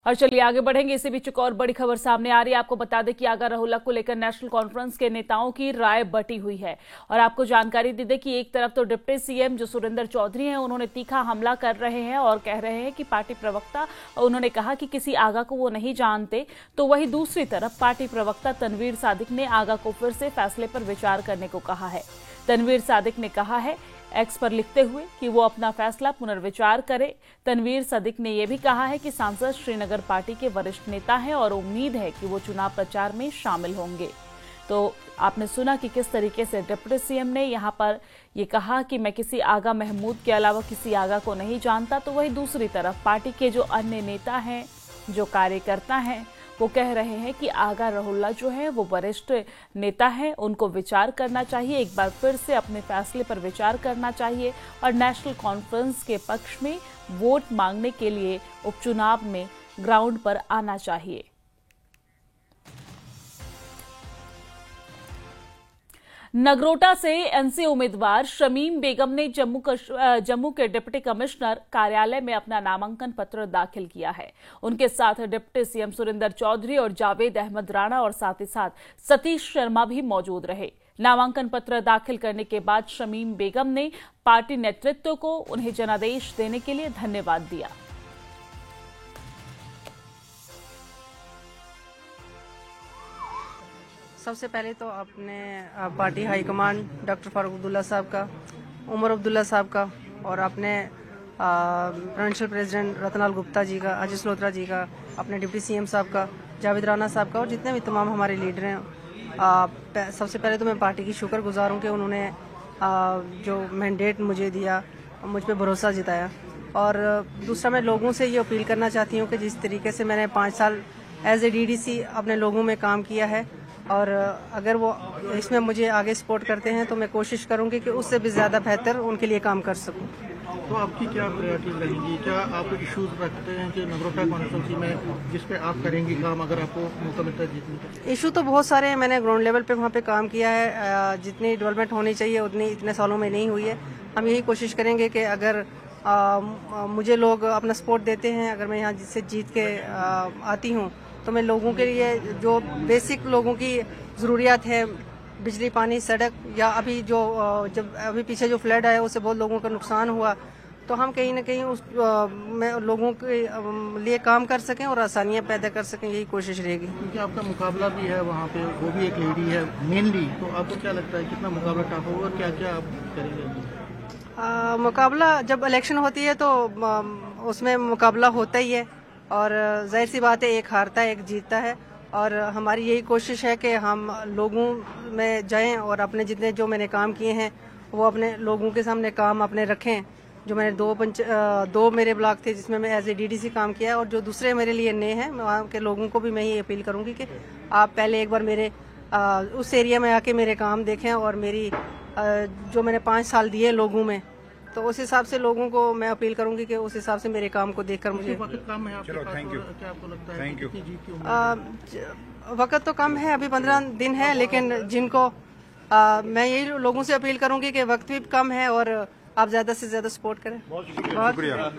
और चलिए आगे बढ़ेंगे। इसी बीच एक और बड़ी खबर सामने आ रही है। आपको बता दें कि आगा रहुल्ला को लेकर नेशनल कॉन्फ्रेंस के नेताओं की राय बटी हुई है। और आपको जानकारी दे दें कि एक तरफ तो डिप्टी सीएम जो सुरेंद्र चौधरी हैं, उन्होंने तीखा हमला कर रहे हैं और कह रहे हैं कि पार्टी प्रवक्ता, उन्होंने कहा कि किसी आगा को वो नहीं जानते। तो वहीं दूसरी तरफ पार्टी प्रवक्ता तनवीर सादिक ने आगा को फिर से फैसले पर विचार करने को कहा है। तनवीर सादिक ने कहा है एक्स पर लिखते हुए कि वो अपना फैसला पुनर्विचार करे। तनवीर सादिक ने यह भी कहा है कि सांसद श्रीनगर पार्टी के वरिष्ठ नेता हैं और उम्मीद है कि वो चुनाव प्रचार में शामिल होंगे। तो आपने सुना कि किस तरीके से डिप्टी सीएम ने यहां पर ये कहा कि मैं किसी आगा महमूद के अलावा किसी आगा को नहीं जानता। तो वहीं दूसरी तरफ पार्टी के जो अन्य नेता हैं, जो कार्यकर्ता हैं, वो कह रहे हैं कि आगा रहुल्ला जो है वो वरिष्ठ नेता है, उनको विचार करना चाहिए, एक बार फिर से अपने फैसले पर विचार करना चाहिए और नेशनल कॉन्फ्रेंस के पक्ष में वोट मांगने के लिए उपचुनाव में ग्राउंड पर आना चाहिए। नगरोटा से एनसी उम्मीदवार शमीम बेगम ने जम्मू के डिप्टी कमिश्नर कार्यालय में अपना नामांकन पत्र दाखिल किया है। उनके साथ डिप्टी सीएम सुरेंद्र चौधरी और जावेद अहमद राणा और साथ ही साथ सतीश शर्मा भी मौजूद रहे। नामांकन पत्र दाखिल करने के बाद शमीम बेगम ने पार्टी नेतृत्व को उन्हें जनादेश देने के लिए धन्यवाद दिया। सबसे पहले तो अपने party high command doctor Farooq Abdullah साहब का, उमर अब्दुल्ला साहब का और अपने प्रोविंशियल प्रेसिडेंट रतनलाल गुप्ता जी का, अजय सलोत्रा जी का, अपने डिप्टी सीएम साहब का, जावेद राणा साहब का और जितने भी तमाम हमारे लीडर हैं। सबसे पहले तो मैं पार्टी की शुक्रगुजार हूँ कि उन्होंने जो मैंडेट मुझे दिया, मुझ पर भरोसा जताया। और दूसरा मैं लोगों से ये अपील करना चाहती हूँ कि जिस तरीके से मैंने 5 साल एज ए डीडीसी अपने लोगों में काम किया है और अगर वो इसमें मुझे आगे सपोर्ट करते हैं तो मैं कोशिश करूंगी कि उससे भी ज़्यादा बेहतर उनके लिए काम कर सकूं। तो आपकी क्या प्रायोरिटीज रहेंगी? क्या आप इश्यूज रखते हैं कि नगरोटा कॉन्स्टिट्यूंसी में जिस पे आप करेंगी काम अगर आपको मौका मिलता है जीतने का? इशू तो बहुत सारे हैं। मैंने ग्राउंड लेवल पे वहाँ पे काम किया है। जितनी डेवलपमेंट होनी चाहिए उतनी इतने सालों में नहीं हुई है। हम यही कोशिश करेंगे कि अगर मुझे लोग अपना सपोर्ट देते हैं, अगर मैं यहाँ जिससे जीत के आती हूँ तो मैं लोगों के लिए जो बेसिक लोगों की ज़रूरियात है, बिजली, पानी, सड़क, या अभी जो जब अभी पीछे जो फ्लड आया उससे बहुत लोगों का नुकसान हुआ, तो हम कहीं ना कहीं उस में लोगों के लिए काम कर सकें और आसानियां पैदा कर सकें, यही कोशिश रहेगी। क्योंकि आपका मुकाबला भी है वहाँ पे, वो भी एक लेडी है मेनली, तो आपको क्या लगता है कितना मुकाबला टफ होगा और क्या क्या आप करेंगे? मुकाबला जब इलेक्शन होती है तो उसमें मुकाबला होता ही है और जाहिर सी बात है, एक हारता है एक जीतता है। और हमारी यही कोशिश है कि हम लोगों में जाएं और अपने जितने जो मैंने काम किए हैं वो अपने लोगों के सामने काम अपने रखें। जो मैंने दो मेरे ब्लॉक थे जिसमें मैं एज ए डीडीसी काम किया है और जो दूसरे मेरे लिए नए हैं, मैं वहाँ के लोगों को भी मैं ये अपील करूंगी कि आप पहले एक बार मेरे उस एरिया में आके मेरे काम देखें और मेरी जो मैंने 5 साल दिए लोगों में, तो उस हिसाब से लोगों को मैं अपील करूंगी कि उस हिसाब से मेरे काम को देखकर मुझे वक्त कम है आपके पास, क्या आपको लगता है कितनी जीत की उम्मीद है? वक्त तो कम है, अभी 15 दिन है, लेकिन जिनको मैं यही लोगों से अपील करूंगी कि वक्त भी कम है और आप ज्यादा से ज्यादा सपोर्ट करें। बहुत शुक्रिया।